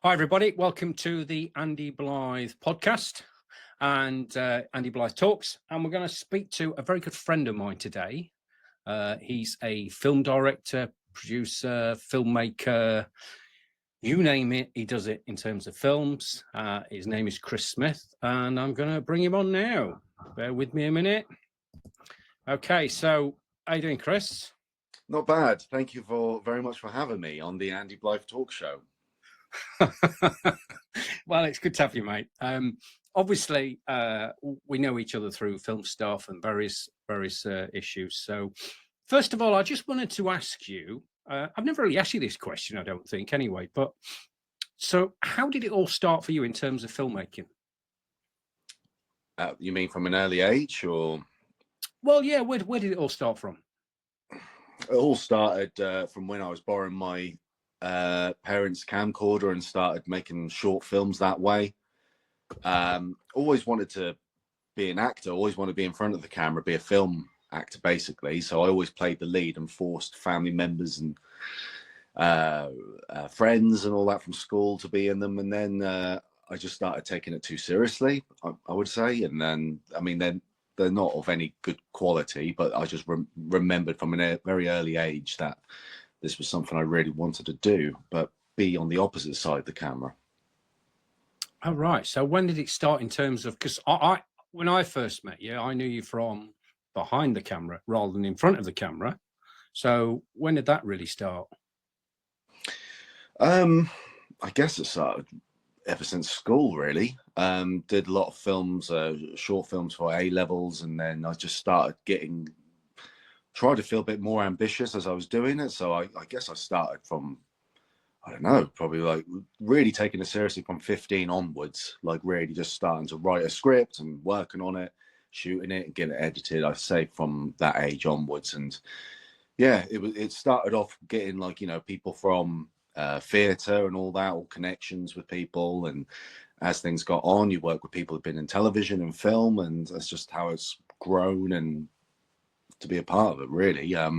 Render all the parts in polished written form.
Hi, everybody. Welcome to the Andy Blithe podcast and Andy Blithe Talks. And we're going to speak to a very good friend of mine today. He's a film director, producer, filmmaker, you name it, he does it in terms of films. His name is Kris Smith, and I'm going to bring him on now. Bear with me a minute. Okay, so how you doing, Kris? Not bad. Thank you very much for having me on the Andy Blythe Talk Show. Well, it's good to have you, mate. Obviously, we know each other through film stuff and various issues. So, first of all, I just wanted to ask you. I've never really asked you this question, I don't think, anyway. But so, how did it all start for you in terms of filmmaking? You mean from an early age, or? Well, yeah. Where did it all start from? It all started from when I was borrowing my parents' camcorder and started making short films that way. Always wanted to be an actor, always wanted to be in front of the camera, be a film actor basically. So I always played the lead and forced family members and friends and all that from school to be in them. And then I just started taking it too seriously, I would say. And then, I mean, they're not of any good quality, but I just remembered from a very early age that this was something I really wanted to do, but be on the opposite side of the camera. Oh, right. So when did it start in terms of, because when I first met you, I knew you from behind the camera rather than in front of the camera. So when did that really start? I guess it started ever since school, really. Did a lot of films, short films for A levels, and then I just started tried to feel a bit more ambitious as I was doing it. So I guess I started from, I don't know, probably like really taking it seriously from 15 onwards, like really just starting to write a script and working on it, shooting it and getting it edited. I'd say from that age onwards. And yeah, it started off getting like, you know, people from theatre and all that, all connections with people. And as things got on, you work with people who've been in television and film, and that's just how it's grown and to be a part of it, really. Yeah,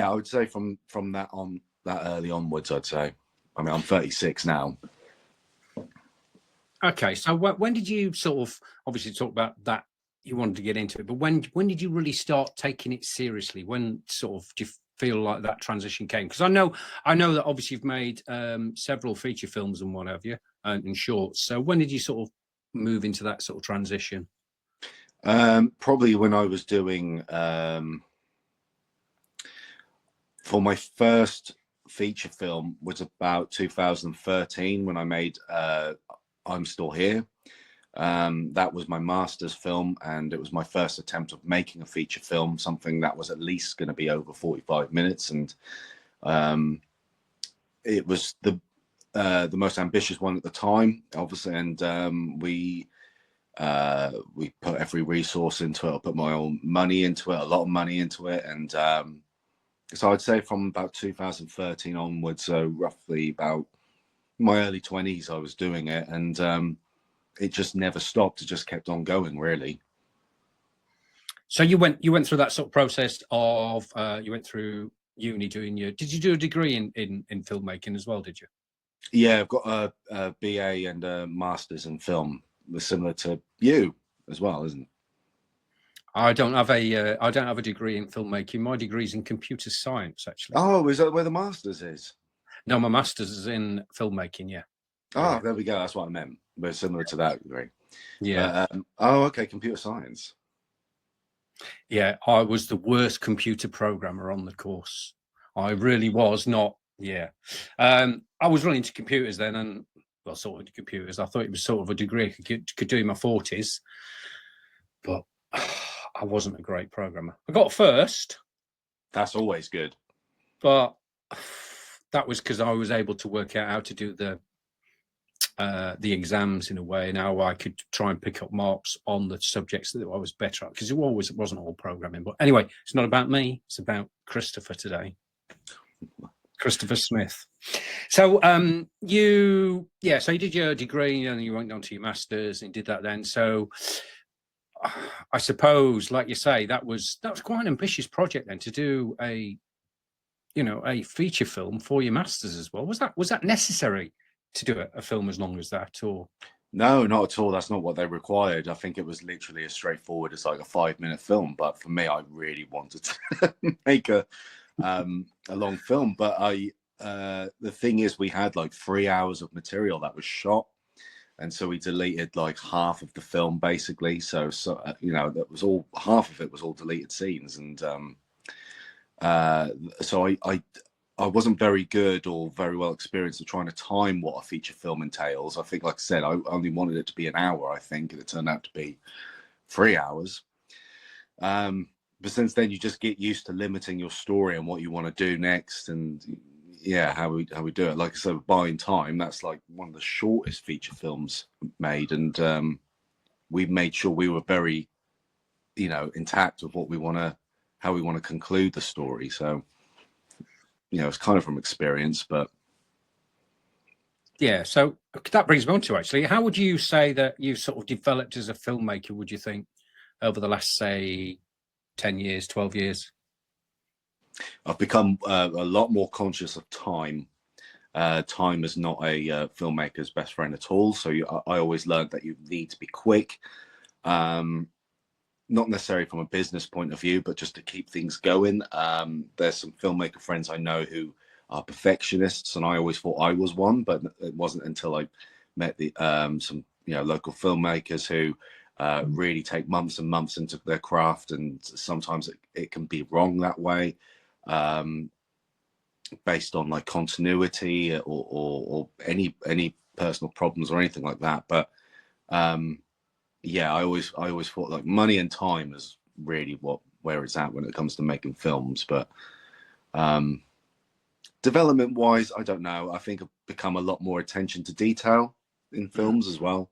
I would say from that early onwards, I'd say. I mean, I'm 36 now. Okay, so when did you sort of obviously talk about that you wanted to get into it, but when did you really start taking it seriously? When sort of do you feel like that transition came? Because I know that obviously you've made several feature films and what have you, and shorts. So when did you sort of move into that sort of transition? Probably when I was doing for my first feature film was about 2013 when I made I'm Still Here. That was my master's film, and it was my first attempt of making a feature film, something that was at least going to be over 45 minutes. And it was the most ambitious one at the time, obviously. And we put every resource into it. I put my own money into it, a lot of money into it. And so I'd say from about 2013 onwards, so roughly about my early 20s, I was doing it. And it just never stopped. It just kept on going, really. So you went through that sort of process of you went through uni doing did you do a degree in filmmaking as well, did you? Yeah, I've got a BA and a master's in film, similar to you as well, isn't it? I don't have a degree in filmmaking. My degree is in computer science, actually. Oh, is that where the master's is? No, my master's is in filmmaking. Yeah. Oh, there we go. That's what I meant. We're similar to that degree. Yeah. Oh, okay. Computer science. Yeah, I was the worst computer programmer on the course. I really was not. Yeah. I was running into computers then, and well, sort of into computers. I thought it was sort of a degree I could do in my 40s, but I wasn't a great programmer. I got first. That's always good. But that was because I was able to work out how to do the exams in a way, and how I could try and pick up marks on the subjects that I was better at, because it wasn't all programming. But anyway, it's not about me, it's about Christopher today. Christopher Smith. So you did your degree and you went on to your master's and did that then. So I suppose, like you say, that was quite an ambitious project then, to do a you know, a feature film for your masters as well. Was that necessary to do a film as long as that, or? No, not at all. That's not what they required. I think it was literally as straightforward as like a 5-minute film. But for me, I really wanted to make a long film. But the thing is, we had like 3 hours of material that was shot, and so we deleted like half of the film basically. So you know, that was all, half of it was all deleted scenes, and so I wasn't very good or very well experienced at trying to time what a feature film entails. I think, like I said, I only wanted it to be an hour, I think, and it turned out to be 3 hours. But since then, you just get used to limiting your story and what you want to do next, and yeah, how we do it. Like I said, Buying Time, that's like one of the shortest feature films made, and we made sure we were very, you know, intact with what we want to, how we want to conclude the story. So, you know, it's kind of from experience, but Yeah, so that brings me on to, actually, how would you say that you've sort of developed as a filmmaker, would you think, over the last, say, 10 years, 12 years? I've become a lot more conscious of time. Time is not a filmmaker's best friend at all. So I always learned that you need to be quick, not necessarily from a business point of view, but just to keep things going. There's some filmmaker friends I know who are perfectionists, and I always thought I was one, but it wasn't until I met some, you know, local filmmakers who really take months and months into their craft, and sometimes it can be wrong that way, based on like continuity or any personal problems or anything like that. But yeah, I always thought like money and time is really where it's at when it comes to making films. But development wise, I don't know. I think I've become a lot more attention to detail in films as well.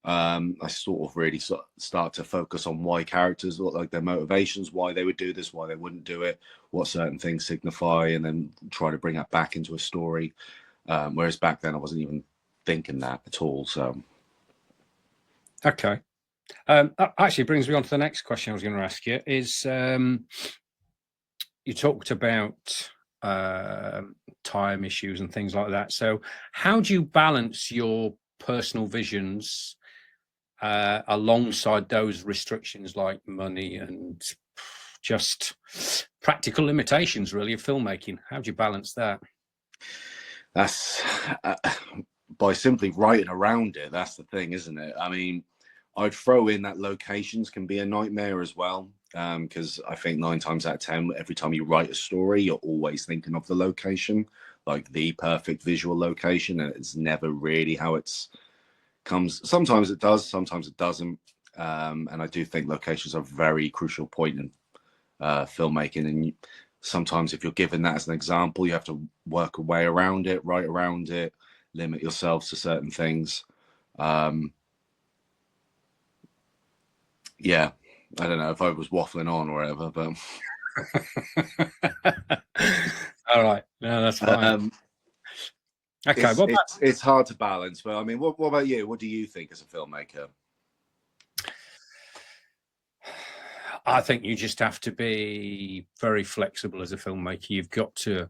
I sort of really start to focus on why characters, what like their motivations, why they would do this, why they wouldn't do it, what certain things signify, and then try to bring that back into a story. Whereas back then I wasn't even thinking that at all. So okay, that actually brings me on to the next question I was going to ask you. Is you talked about time issues and things like that. So how do you balance your personal visions alongside those restrictions like money and just practical limitations, really, of filmmaking? How do you balance that? that's by simply writing around it. That's the thing, isn't it? I mean, I'd throw in that locations can be a nightmare as well, because I think 9 times out of 10, every time you write a story, you're always thinking of the location, like the perfect visual location, and it's never really how it's comes. Sometimes it does, sometimes it doesn't, and I do think locations are a very crucial point in filmmaking. And sometimes if you're given that as an example, you have to work a way around it, write around it, limit yourselves to certain things. Yeah, I don't know if I was waffling on or whatever, but all right, no, that's fine. Okay, it's hard to balance. But I mean, what about you? What do you think as a filmmaker? I think you just have to be very flexible as a filmmaker. You've got to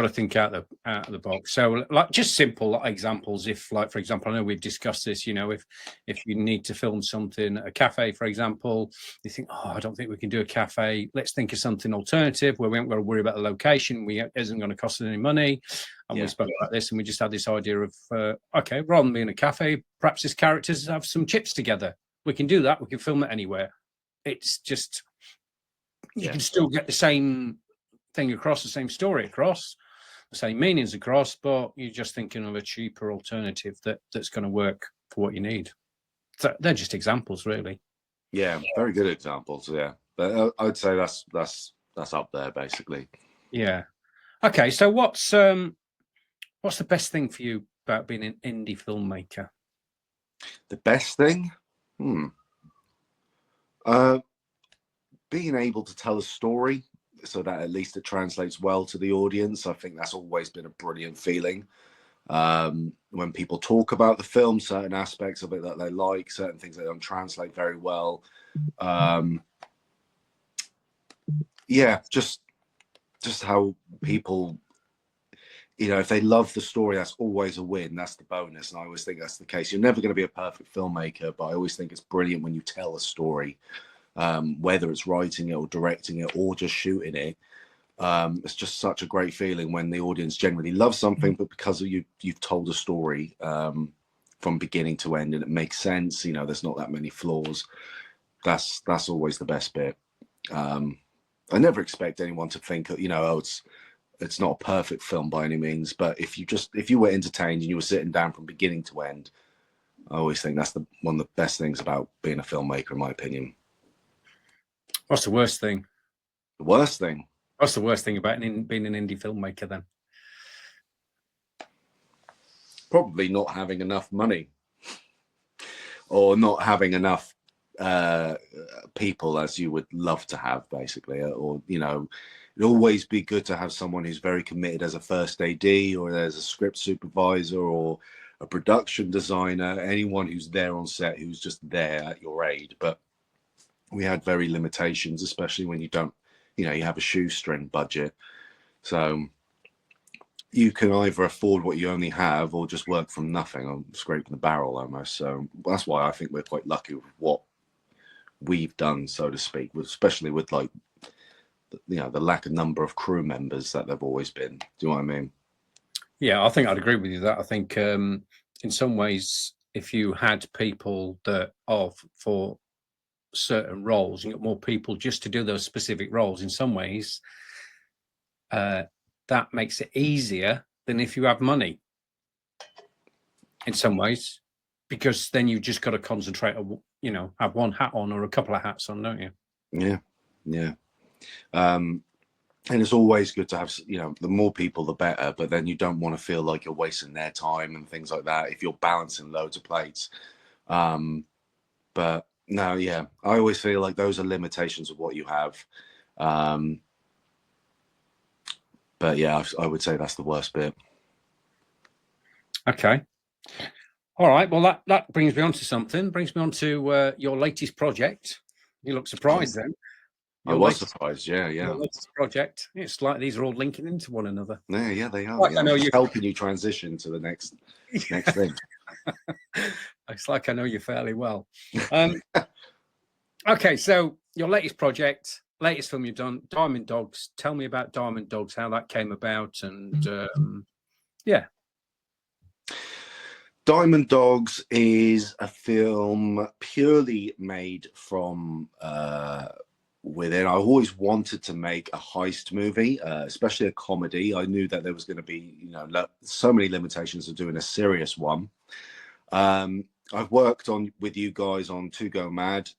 think out of the box. So, like, just simple examples. If, like, for example, I know we've discussed this, you know, if you need to film something at a cafe, for example, you think, oh, I don't think we can do a cafe. Let's think of something alternative where we haven't got to worry about the location. It isn't going to cost us any money. And we spoke about this, and we just had this idea of, okay, rather than being a cafe, perhaps these characters have some chips together. We can do that. We can film it anywhere. It's just, you can still get the same thing across, the same story across, the same meanings across, but you're just thinking of a cheaper alternative that's going to work for what you need. So they're just examples, really. Yeah, very good examples. Yeah, but I'd say that's up there basically. Yeah. Okay, so what's the best thing for you about being an indie filmmaker? The best thing, being able to tell a story so that at least it translates well to the audience. I think that's always been a brilliant feeling. When people talk about the film, certain aspects of it that they like, certain things that don't translate very well. Yeah, just just how people, if they love the story, that's always a win. That's the bonus. And I always think that's the case. You're never going to be a perfect filmmaker, but I always think it's brilliant when you tell a story, whether it's writing it or directing it or just shooting it. It's just such a great feeling when the audience generally loves something, but because of you've told a story from beginning to end and it makes sense. There's not that many flaws. That's always the best bit. I never expect anyone to think, oh, it's not a perfect film by any means, but if you were entertained and you were sitting down from beginning to end, I always think that's one of the best things about being a filmmaker, in my opinion. What's the worst thing? The worst thing? What's the worst thing about being an indie filmmaker then? Probably not having enough money, or not having enough people as you would love to have, basically. Or it'd always be good to have someone who's very committed as a first AD, or as a script supervisor, or a production designer, anyone who's there on set, who's just there at your aid. But we had very limitations, especially when you don't, you have a shoestring budget. So you can either afford what you only have or just work from nothing, or scraping the barrel almost. So that's why I think we're quite lucky with what we've done, so to speak, especially with the lack of number of crew members that they've always been. Do you know what I mean? Yeah, I think I'd agree with you that. I think in some ways, if you had people that are for certain roles, you got more people just to do those specific roles, in some ways, that makes it easier than if you have money, in some ways, because then you just got to concentrate on, have one hat on or a couple of hats on, don't you? Yeah. And it's always good to have, the more people, the better, but then you don't want to feel like you're wasting their time and things like that if you're balancing loads of plates. But no, yeah, I always feel like those are limitations of what you have. But yeah, I would say that's the worst bit. Okay. All right. Well, that brings me on to something. Brings me on to your latest project. You look surprised then. I was surprised. Yeah. Your latest project. It's like these are all linking into one another. Yeah, they are. Like I know you're helping you transition to the next thing. It's like I know you fairly well. Okay, so your latest project, latest film you've done, Diamond Dogs. Tell me about Diamond Dogs, how that came about, and yeah. Diamond Dogs is a film purely made from within. I always wanted to make a heist movie, especially a comedy. I knew that there was going to be, so many limitations of doing a serious one. I've worked with you guys on To Go Mad,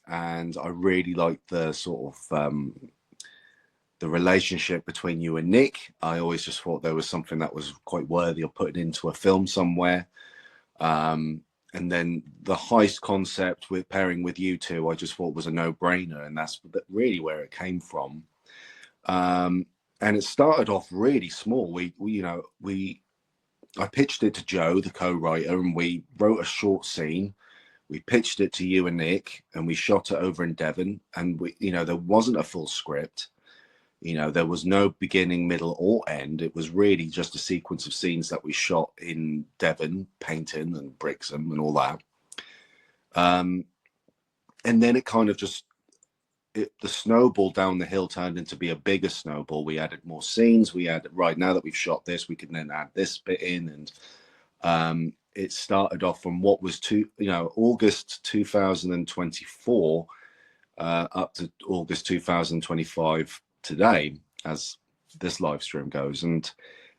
and I really liked the sort of the relationship between you and Nick. I always just thought there was something that was quite worthy of putting into a film somewhere. And then the heist concept with pairing with you two, I just thought was a no-brainer, and that's really where it came from. And it started off really small. I pitched it to Joe, the co-writer, and we wrote a short scene. We pitched it to you and Nick, and we shot it over in Devon. And there wasn't a full script. There was no beginning, middle, or end. It was really just a sequence of scenes that we shot in Devon, painting and Brixham and all that. And then it kind of just, the snowball down the hill turned into be a bigger snowball. We added more scenes. We added, right, now that we've shot this, we can then add this bit in. And it started off from what was August 2024 up to August 2025 today, as this live stream goes. And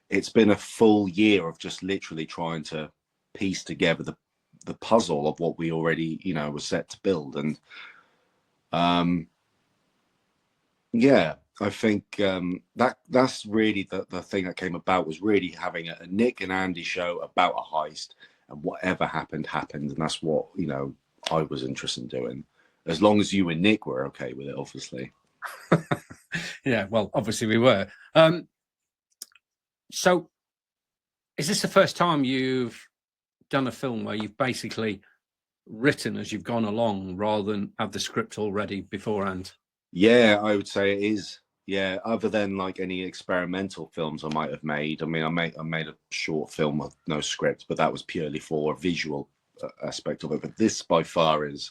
it's been a full year of just literally trying to piece together the puzzle of what we already was set to build. And yeah, I think that's really the thing that came about, was really having a Nick and Andy show about a heist, and whatever happened. And that's what I was interested in doing, as long as you and Nick were okay with it, obviously. Yeah, well, obviously we were. So is this the first time you've done a film where you've basically written as you've gone along rather than have the script already beforehand? Yeah, I would say it is. Yeah, other than like any experimental films I might have made. I mean, I made a short film with no script, but that was purely for a visual aspect of it. But this by far is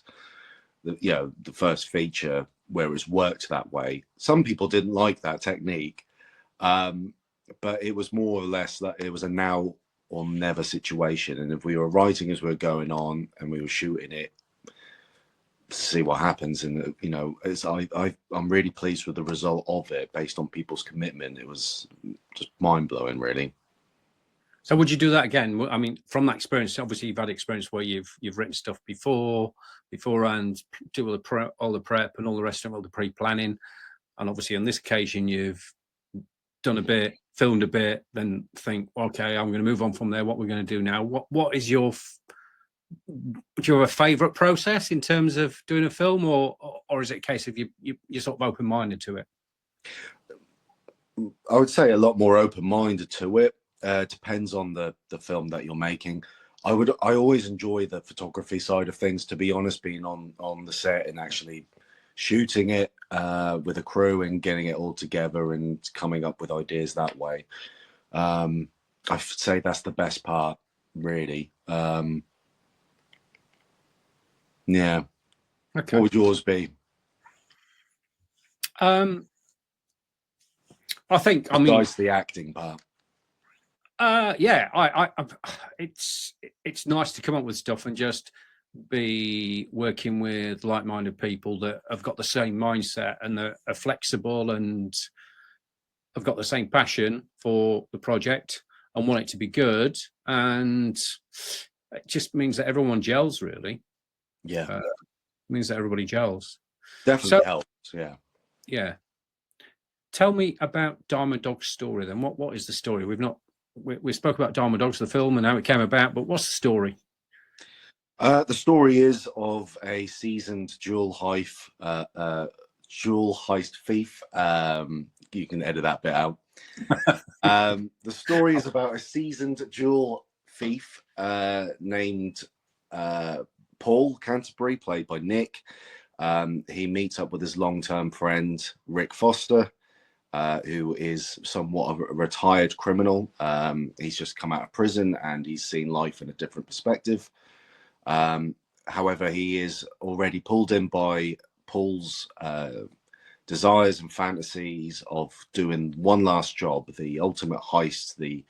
the first feature where it's worked that way. Some people didn't like that technique, but it was more or less that it was a now or never situation. And if we were writing as we were going on and we were shooting it, see what happens. And I'm really pleased with the result of it based on people's commitment. It was just mind-blowing, really. So would you do that again? I mean, from that experience, obviously you've had experience where you've written stuff beforehand, do all the prep and all the rest of all the pre-planning, and obviously on this occasion you've done a bit, filmed a bit, then think, okay, I'm going to move on from there. What we're going to do now? What is your do you have a favourite process in terms of doing a film, or is it a case of you're sort of open-minded to it? I would say a lot more open-minded to it. Depends on the film that you're making. I always enjoy the photography side of things, to be honest, being on the set and actually shooting it with a crew and getting it all together and coming up with ideas that way. I'd say that's the best part, really. Yeah. Okay. What would yours be? I think besides the acting part. Yeah, it's nice to come up with stuff and just be working with like-minded people that have got the same mindset and that are flexible and have got the same passion for the project and want it to be good. And it just means that everyone gels, really. Yeah. Means that everybody gels. Definitely helps. Yeah. Yeah. Tell me about Diamond Dog's story then. What is the story? We spoke about Diamond Dogs, the film, and how it came about, but what's the story? The story is of a seasoned jewel heist thief. You can edit that bit out. The story is about a seasoned jewel thief named Paul Canterbury, played by Nick. He meets up with his long-term friend Rick Foster, who is somewhat of a retired criminal. He's just come out of prison and he's seen life in a different perspective. However, he is already pulled in by Paul's desires and fantasies of doing one last job, the ultimate heist, the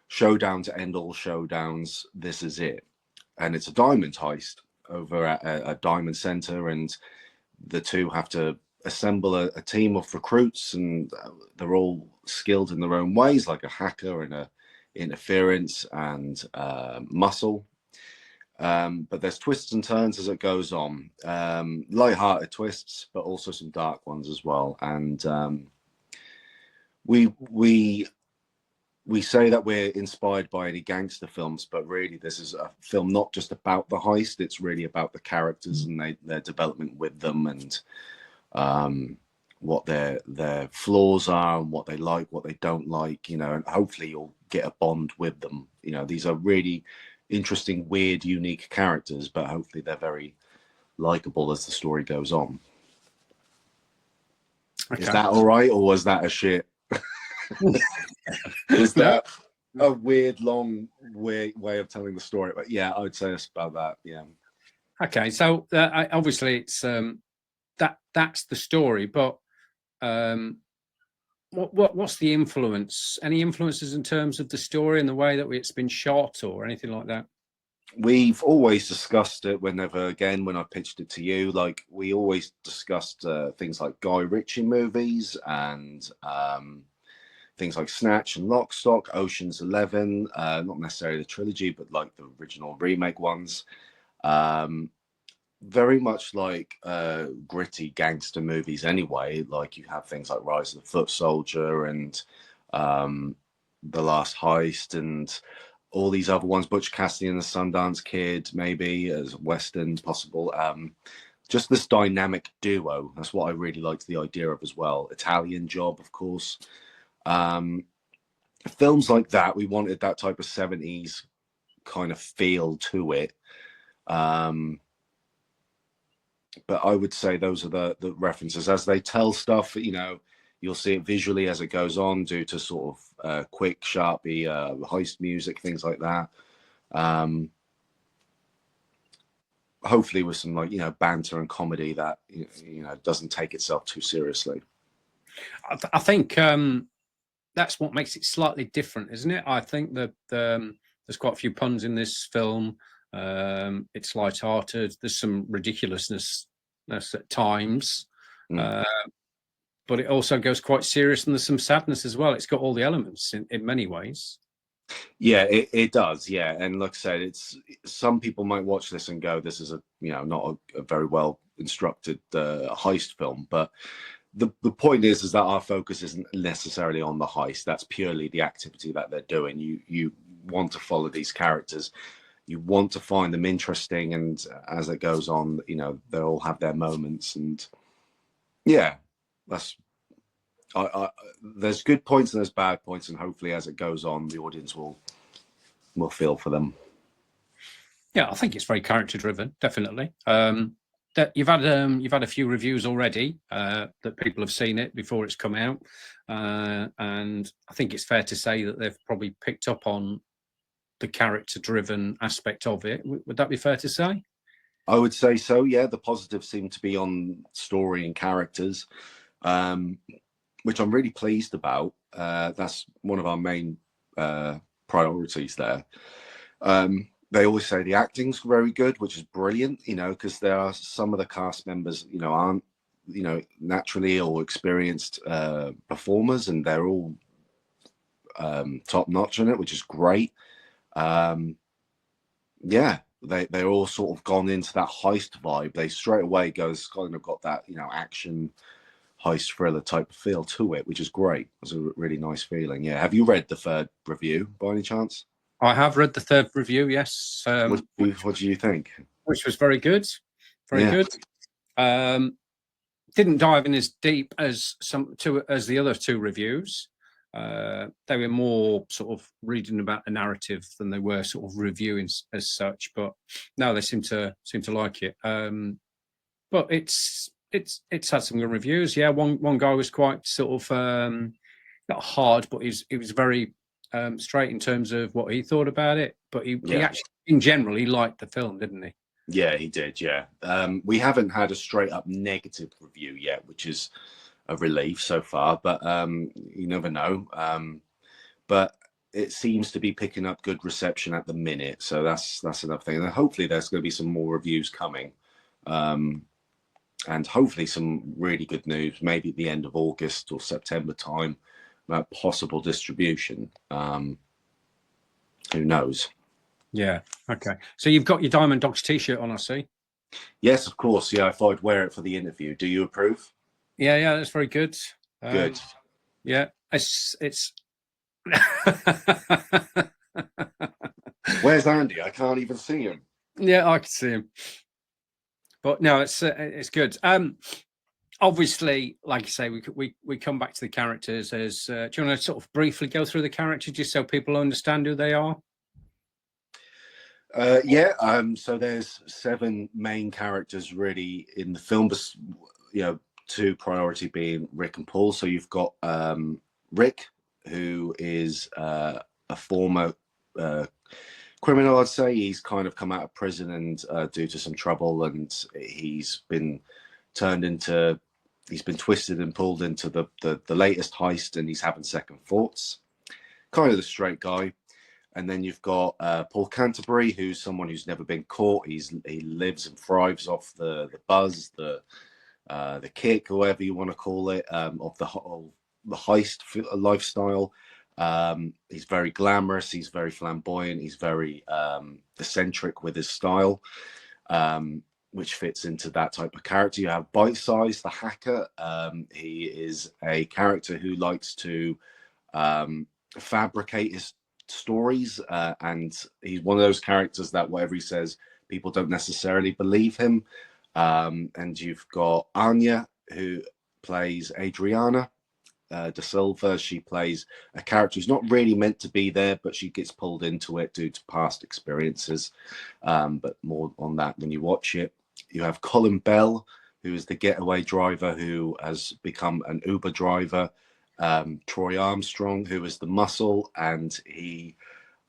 showdown to end all showdowns. This is it. And it's a diamond heist over at a diamond center, and the two have to assemble a team of recruits, and they're all skilled in their own ways, like a hacker and a interference and muscle. But there's twists and turns as it goes on. Light-hearted twists, but also some dark ones as well. And we say that we're inspired by any gangster films, but really this is a film not just about the heist. It's really about the characters and their development with them, and what their flaws are and what they like, what they don't like, and hopefully you'll get a bond with them. These are really interesting, weird, unique characters, but hopefully they're very likable as the story goes on. Okay. Is that all right, or was that a shit? Is that a weird, long way of telling the story? But yeah, I would say it's about that. Yeah. Okay, so obviously it's that's the story, but what's the influence? Any influences in terms of the story and the way that it's been shot or anything like that? We've always discussed it when I pitched it to you, like we always discussed things like Guy Ritchie movies and things like Snatch and Lock, Stock, Ocean's 11, not necessarily the trilogy, but like the original remake ones. Very much like gritty gangster movies anyway. Like you have things like Rise of the Foot Soldier and The Last Heist and all these other ones, Butch Cassidy and the Sundance Kid, maybe as Western possible. Just this dynamic duo. That's what I really liked the idea of as well. Italian Job, of course. Films like that, we wanted that type of 70s kind of feel to it. But I would say those are the references as they tell stuff. You'll see it visually as it goes on, due to sort of quick, sharpy heist music, things like that. Hopefully with some, like, banter and comedy that doesn't take itself too seriously. I think that's what makes it slightly different, isn't it? I think that there's quite a few puns in this film. It's light-hearted. There's some ridiculousness at times, but it also goes quite serious, and there's some sadness as well. It's got all the elements in many ways. Yeah, it does. Yeah, and like I said, it's, some people might watch this and go, "This is not a very well instructed heist film," but the point is that our focus isn't necessarily on the heist. That's purely the activity that they're doing. You want to follow these characters. You want to find them interesting, and as it goes on, they all have their moments, and yeah, that's. There's good points and there's bad points, and hopefully as it goes on, the audience will feel for them. Yeah, I think it's very character driven, definitely. That you've had a few reviews already that people have seen it before it's come out, and I think it's fair to say that they've probably picked up on the character driven aspect of it. Would that be fair to say? I would say so. Yeah, the positives seem to be on story and characters. Which I'm really pleased about. That's one of our main priorities there. They always say the acting's very good, which is brilliant, because there are some of the cast members, aren't, naturally or experienced performers, and they're all top notch in it, which is great. Yeah, they're all sort of gone into that heist vibe. They straight away kind of got that, action heist thriller type of feel to it, which is great. It's a really nice feeling. Yeah. Have you read the third review by any chance? I have read the third review, yes. What do you think? Which was very good. Very good. Didn't dive in as deep as the other two reviews. They were more sort of reading about the narrative than they were sort of reviewing as such. But no, they seem to like it. But it's had some good reviews. Yeah, one guy was quite sort of not hard, but he was very straight in terms of what he thought about it. But he actually, in general, he liked the film, didn't he? Yeah, he did. Yeah, we haven't had a straight up negative review yet, which is a relief so far. But you never know. But it seems to be picking up good reception at the minute, so that's another thing. And hopefully, there's going to be some more reviews coming. And hopefully some really good news, maybe at the end of August or September time, about possible distribution. Who knows? Yeah. Okay. So you've got your Diamond Dogs t-shirt on, I see. Yes, of course. Yeah, I thought I'd wear it for the interview. Do you approve? Yeah, that's very good. Good. Yeah, it's. Where's Andy? I can't even see him. Yeah, I can see him. But no, it's good. Obviously, like you say, we come back to the characters as. Do you want to sort of briefly go through the characters just so people understand who they are? So there's 7 main characters really in the film. Two priority being Rick and Paul. So you've got Rick, who is a former criminal, I'd say. He's kind of come out of prison and due to some trouble, and he's been twisted and pulled into the latest heist, and he's having second thoughts. Kind of the straight guy. And then you've got Paul Canterbury, who's someone who's never been caught. He lives and thrives off the buzz, the kick, whatever you want to call it, of the heist lifestyle. He's very glamorous. He's very flamboyant. He's very eccentric with his style, which fits into that type of character. You have Bite Size, the hacker. He is a character who likes to fabricate his stories, and he's one of those characters that whatever he says, people don't necessarily believe him. And you've got Anya, who plays Adriana De Silva. She plays a character who's not really meant to be there, but she gets pulled into it due to past experiences. But more on that when you watch it. You have Colin Bell, who is the getaway driver who has become an Uber driver, Troy Armstrong, who is the muscle, and he.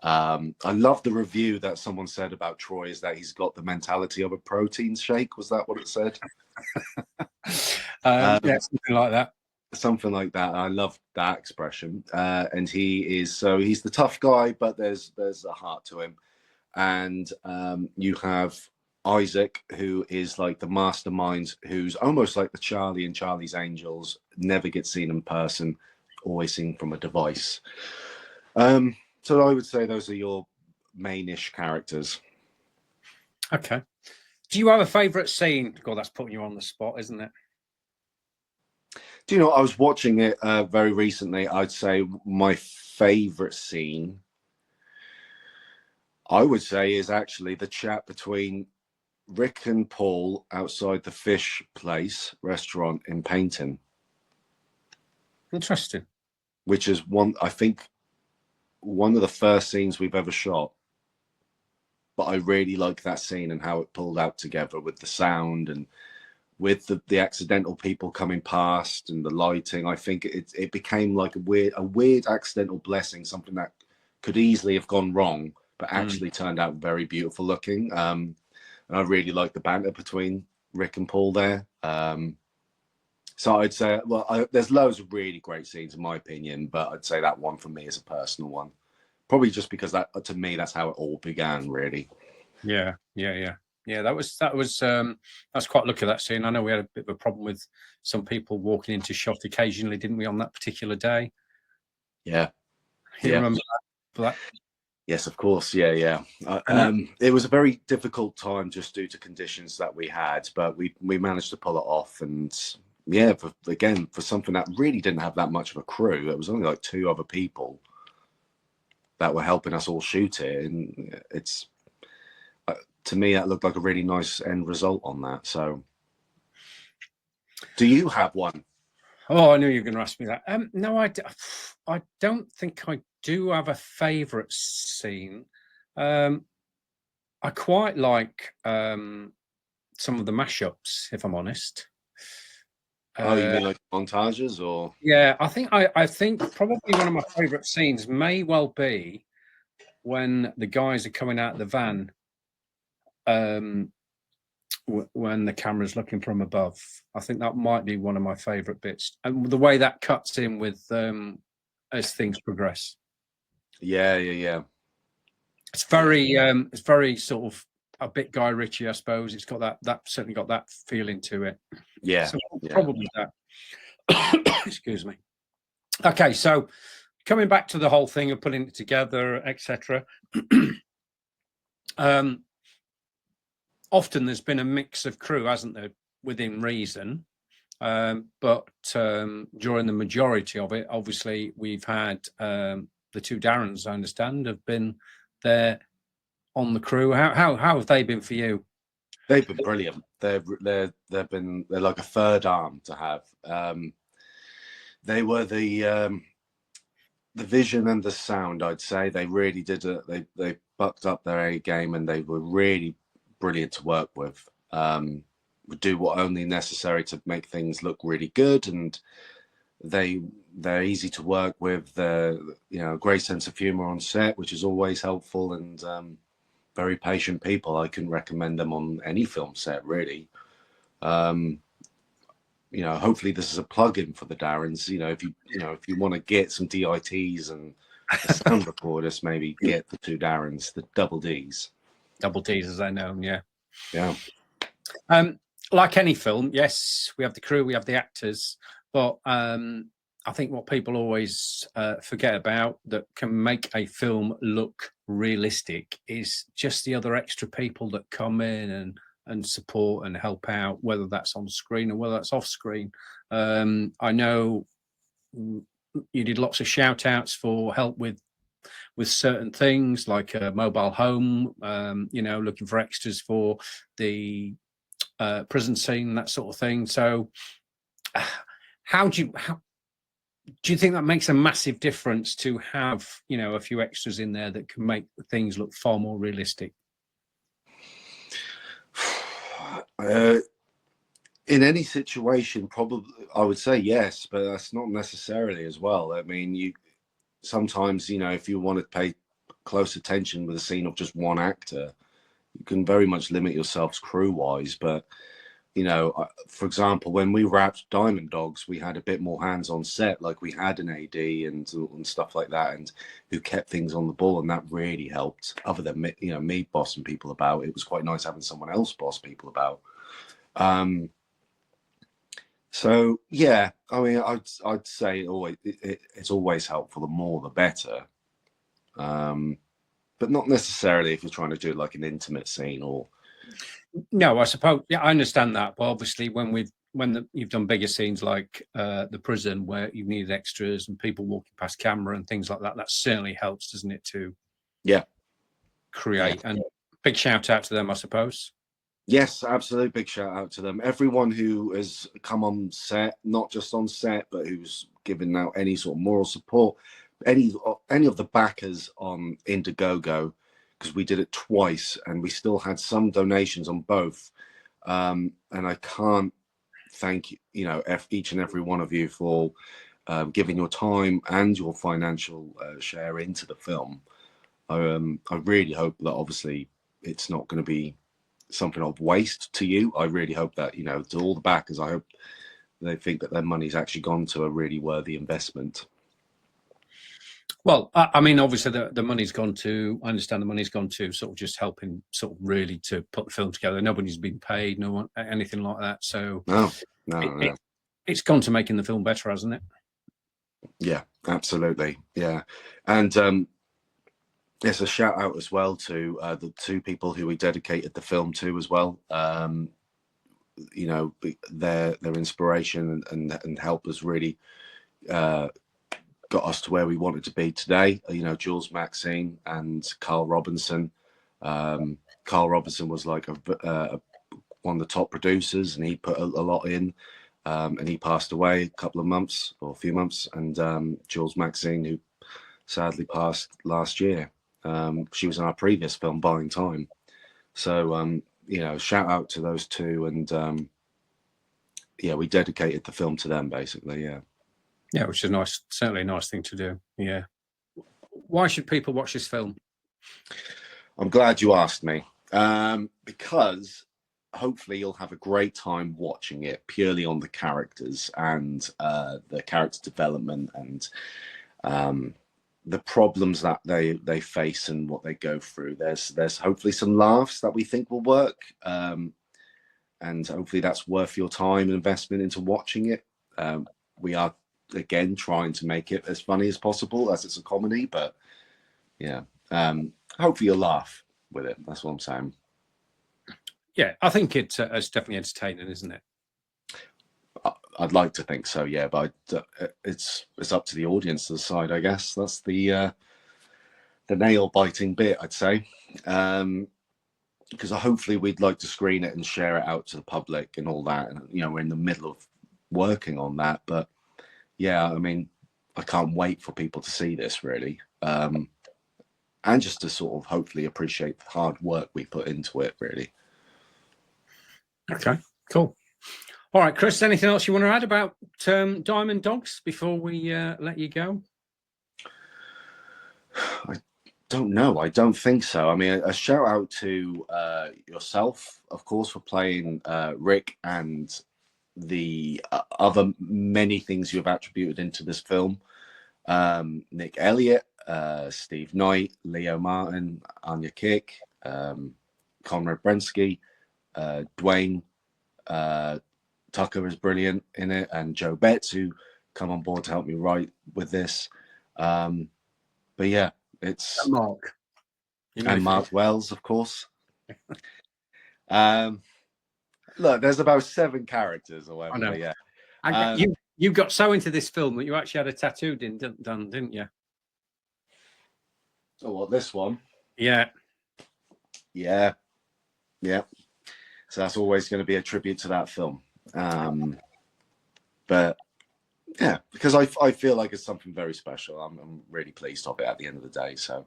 I love the review that someone said about Troy, is that he's got the mentality of a protein shake. Was that what it said? Yeah, something like that. Something like that. I love that expression. And he's the tough guy, but there's a heart to him. And you have Isaac, who is like the mastermind, who's almost like the Charlie and Charlie's Angels, never gets seen in person, always seen from a device. So I would say those are your mainish characters. Okay. Do you have a favourite scene? God, that's putting you on the spot, isn't it? Do you know, I was watching it very recently. I'd say my favourite scene, I would say, is actually the chat between Rick and Paul outside the fish place restaurant in Paynton. Interesting. Which is I think one of the first scenes we've ever shot. But I really like that scene and how it pulled out together with the sound and with the accidental people coming past and the lighting. I think it became like a weird accidental blessing, something that could easily have gone wrong, but actually turned out very beautiful looking. And I really like the banter between Rick and Paul there. So I'd say, there's loads of really great scenes in my opinion, but I'd say that one for me is a personal one. Probably just because that, to me, that's how it all began, really. Yeah. That was that's quite lucky, that scene. I know we had a bit of a problem with some people walking into shot occasionally, didn't we, on that particular day? Yeah. You remember that? Yes, of course. Yeah. It was a very difficult time just due to conditions that we had, but we managed to pull it off. And yeah, for something that really didn't have that much of a crew, it was only like 2 other people that were helping us all shoot it, and it's to me that looked like a really nice end result on that. So, do you have one? Oh, I knew you were going to ask me that. No, I don't think I do have a favourite scene. I quite like some of the mashups, if I'm honest. You mean like montages, or? Yeah, I think probably one of my favourite scenes may well be when the guys are coming out of the van, when the camera's looking from above. I think that might be one of my favourite bits, and the way that cuts in with as things progress. Yeah. It's very sort of a bit Guy Ritchie, I suppose. It's got that certainly got that feeling to it. Yeah, so probably that. Excuse me. Okay, so coming back to the whole thing of putting it together, etc. Often there's been a mix of crew, hasn't there, within reason. But during the majority of it, obviously, we've had the 2 Darrens, I understand, have been there on the crew. How have they been for you? They've been brilliant. They're like a third arm to have. They were the vision and the sound. I'd say they really did it. They bucked up their A game, and they were really brilliant to work with. Would do what only necessary to make things look really good, and they're easy to work with. Great sense of humor on set, which is always helpful, and very patient people. I couldn't recommend them on any film set, really. Hopefully this is a plug-in for the Darrens. If you want to get some DITs and a sound recordist, maybe get the 2 Darrens, the double Ds. Double Ds, as I know, yeah. Yeah. Like any film, yes, we have the crew, we have the actors, but I think what people always forget about that can make a film look realistic is just the other extra people that come in and support and help out, whether that's on screen or whether that's off screen. I know you did lots of shout outs for help with certain things like a mobile home, looking for extras for the prison scene, that sort of thing. So how do you think that makes a massive difference to have, a few extras in there that can make things look far more realistic? In any situation, probably I would say yes, but that's not necessarily as well. I mean, you sometimes, you know, if you want to pay close attention with a scene of just one actor, you can very much limit yourselves crew wise. But you know, for example, when we wrapped Diamond Dogs, we had a bit more hands on set, like we had an AD and stuff like that, and who kept things on the ball, and that really helped. Other than me, you know, me bossing people about, it was quite nice having someone else boss people about. So yeah, I mean, I'd say it's always helpful. The more, the better. But not necessarily if you're trying to do like an intimate scene or. No, I suppose. Yeah, I understand that. But obviously, you've done bigger scenes like the prison where you've needed extras and people walking past camera and things like that, that certainly helps, doesn't it, to create? Yeah. And big shout out to them, I suppose. Yes, absolutely. Big shout out to them. Everyone who has come on set, not just on set, but who's given out any sort of moral support, any of the backers on Indiegogo, because we did it twice and we still had some donations on both. And I can't thank each and every one of you for giving your time and your financial share into the film. I really hope that obviously it's not going to be something of waste to you. I really hope that, you know, to all the backers, I hope they think that their money's actually gone to a really worthy investment. Well, I mean, obviously the money's gone to, I understand the money's gone to sort of just helping sort of really to put the film together. Nobody's been paid, no one, anything like that. So No. It's gone to making the film better, hasn't it? Yeah, absolutely. Yeah. And yes, a shout out as well to the two people who we dedicated the film to as well. You know, their inspiration and help has really got us to where we wanted to be today. You know, Jules Maxine and Carl Robinson. Carl Robinson was like one of the top producers, and he put a lot in. And he passed away a few months. And Jules Maxine, who sadly passed last year. She was in our previous film, Buying Time. So, you know, shout out to those two. And yeah, we dedicated the film to them, basically. Yeah. Yeah, which is nice. Certainly a nice thing to do. Yeah. Why should people watch this film? I'm glad you asked me. Because hopefully you'll have a great time watching it purely on the characters and the character development and the problems that they face and what they go through. There's hopefully some laughs that we think will work, and hopefully that's worth your time and investment into watching it. We are again trying to make it as funny as possible, as it's a comedy, but yeah, hopefully you'll laugh with it. That's what I'm saying. Yeah, I think it's definitely entertaining, isn't it? I'd like to think so, yeah, but it's up to the audience to decide, I guess. That's the nail-biting bit, I'd say, because hopefully we'd like to screen it and share it out to the public and all that. And you know, we're in the middle of working on that, but yeah, I mean, I can't wait for people to see this, really, and just to sort of hopefully appreciate the hard work we put into it, really. Okay, cool. All right, Kris, anything else you want to add about Diamond Dogs before we let you go? I don't know. I don't think so. I mean, a shout out to yourself, of course, for playing Rick and the other many things you have attributed into this film. Nick Elliott, Steve Knight, Leo Martin, Anya Kick, Conrad Brensky, Dwayne Tucker is brilliant in it, and Joe Betts, who come on board to help me write with this. But yeah, it's Mark. And Mark Wells, of course. Look, there's about 7 characters or whatever. I know. Yeah. You got so into this film that you actually had a tattoo done, didn't you? Oh, what, this one? Yeah. Yeah. So that's always going to be a tribute to that film. But yeah, because I feel like it's something very special. I'm really pleased of it at the end of the day. So,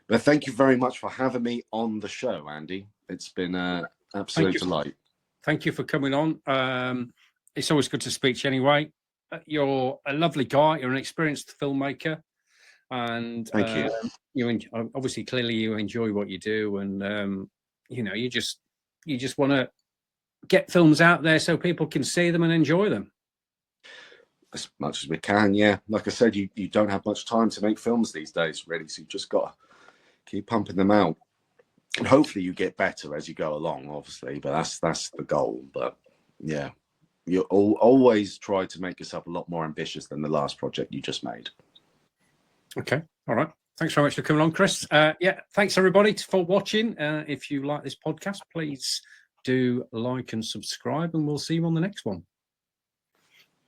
but thank you very much for having me on the show, Andy. It's been an absolute delight. Thank you for coming on. It's always good to speak to you anyway. You're a lovely guy. You're an experienced filmmaker, and Thank you. Obviously, clearly, you enjoy what you do, and you just want to get films out there so people can see them and enjoy them As much as we can, yeah. Like I said, you don't have much time to make films these days, really. So you just got to keep pumping them out, and hopefully you get better as you go along. Obviously, but that's the goal. But yeah, you always try to make yourself a lot more ambitious than the last project you just made. Okay, all right. Thanks very much for coming on, Kris. Yeah, thanks everybody for watching. If you like this podcast, please do like and subscribe, and we'll see you on the next one.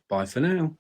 Bye for now.